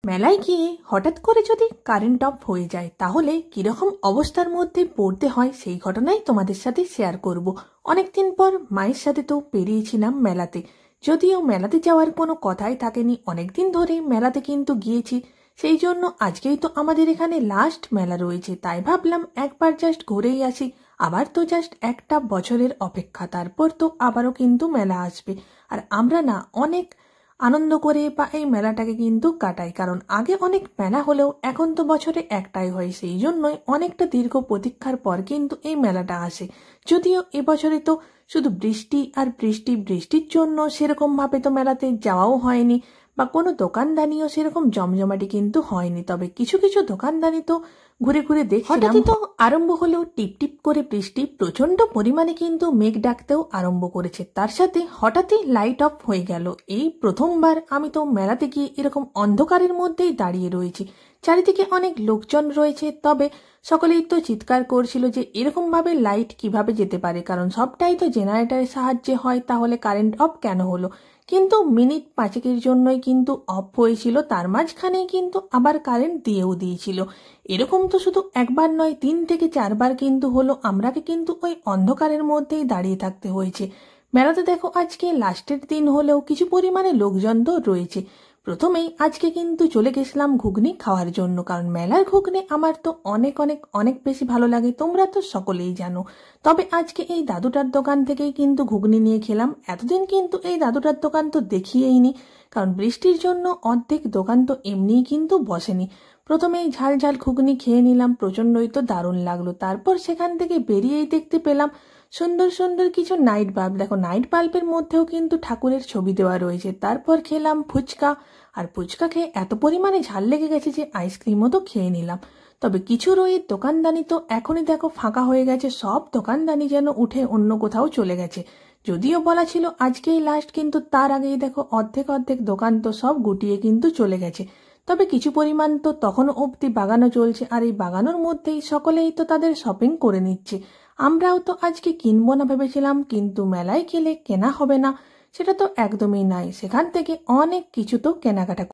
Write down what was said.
মেলায় গিয়ে হঠাৎ করে যদি কারেন্ট অফ হয়ে যায় তাহলে কিরকম অবস্থার মধ্যে পড়তে হয় সেই ঘটনাই তোমাদের সাথে শেয়ার করব। অনেকদিন পর মায়ের সাথে তো পেরিয়েছিলাম মেলাতে, যদিও মেলাতে যাওয়ার কোনো কথাই থাকেনি, অনেকদিন ধরে মেলাতে কিন্তু গিয়েছি, সেই জন্য আজকেই তো আমাদের এখানে লাস্ট মেলা রয়েছে, তাই ভাবলাম একবার জাস্ট ঘুরেই আসি। আবার তো জাস্ট একটা বছরের অপেক্ষা, তারপর তো আবারও কিন্তু মেলা আসবে। আর আমরা না অনেক আনন্দ করে বা এই মেলাটাকে কিন্তু কাটাই, কারণ আগে অনেক মেলা হলেও এখন তো বছরে একটাই হয়, সেই জন্যই অনেকটা দীর্ঘ প্রতীক্ষার পর কিন্তু এই মেলাটা আসে। যদিও এবছরে তো শুধু বৃষ্টি আর বৃষ্টির জন্য সেরকম ভাবে তো মেলাতে যাওয়াও হয়নি, বা কোনো দোকানদানিও সেরকম জমজমাটি কিন্তু হয়নি, তবে কিছু কিছু দোকানদানি তো ঘুরে ঘুরে দেখছিলাম। হঠাৎই তো আরম্ভ হলো টিপ টিপ করে বৃষ্টি, প্রচন্ড পরিমাণে কিন্তু মেঘ ডাকতেও আরম্ভ করেছে, তার সাথে হঠাৎই লাইট অফ হয়ে গেল। এই প্রথমবার আমি তো মেলাতে গিয়ে এরকম অন্ধকারের মধ্যেই দাঁড়িয়ে রয়েছি, চারিদিকে অনেক লোকজন রয়েছে, তবে সকলেই তো চিৎকার করছিল যে এরকম ভাবে লাইট কিভাবে যেতে পারে, কারণ সবটাই তো জেনারেটরের সাহায্যে হয়, তাহলে কারেন্ট অফ কেন হলো। কিন্তু মিনিট 5 জন্যই কিন্তু অফ হয়েছিল, তার মাঝখানেই কিন্তু আবার কারেন্ট দিয়েও দিয়েছিল। এরকম তো শুধু একবার নয়, 3 থেকে 4 বার কিন্তু হলো, আমরাকে কিন্তু ওই অন্ধকারের মধ্যেই দাঁড়িয়ে থাকতে হয়েছে। মেলাতে দেখো আজকে লাস্টের দিন হলেও কিছু পরিমাণে লোকজন তো রয়েছে। প্রথমেই আজকে কিন্তু চলে গেছিলাম ঘুগনি খাওয়ার জন্য, কারণ মেলার ঘুগনি আমার তো অনেক অনেক অনেক বেশি ভালো লাগে, তোমরা তো সকলেই জানো। তবে আজকে এই দাদুটার দোকান থেকেই কিন্তু ঘুগনি নিয়ে খেলাম। এতদিন কিন্তু এই দাদুটার দোকান তো দেখিয়েইনি, কারণ বৃষ্টির জন্য অর্ধেক দোকান তো এমনিই কিন্তু বসেনি। প্রথমেই ঝাল ঝাল ঘুগনি খেয়ে নিলাম, প্রচণ্ডই তো দারুণ লাগলো। তারপর সেখান থেকে বেরিয়েই দেখতে পেলাম সুন্দর সুন্দর কিছু নাইট বাল্ব। দেখো নাইট বাল্বের মধ্যেও কিন্তু ঠাকুরের ছবি দেওয়া রয়েছে। তারপর খেলাম ফুচকা, আর ফুচকা খেয়ে এত পরিমাণে ঝাল লেগে গেছে যে আইসক্রিমও তো খেয়ে নিলাম। তবে কিছু রয়ের দোকানদানি তো এখনই দেখো ফাঁকা হয়ে গেছে, সব দোকানদানি যেন উঠে অন্য কোথাও চলে গেছে। যদিও বলা ছিল আজকেই লাস্ট, কিন্তু তার আগেই দেখো অর্ধেক অর্ধেক দোকান তো সব গুটিয়ে কিন্তু চলে গেছে। তবে কিছু পরিমাণ তো তখনও অবধি বাগানো চলছে, আর এই বাগানোর মধ্যেই সকলেই তো তাদের শপিং করে নিচ্ছে। আমরাও তো আজকে কিনবো না ভেবেছিলাম, কিন্তু মেলায় গেলে কেনা হবে না সেটা তো একদমই নাই, সেখান থেকে অনেক কিছু তো কেনাকাটা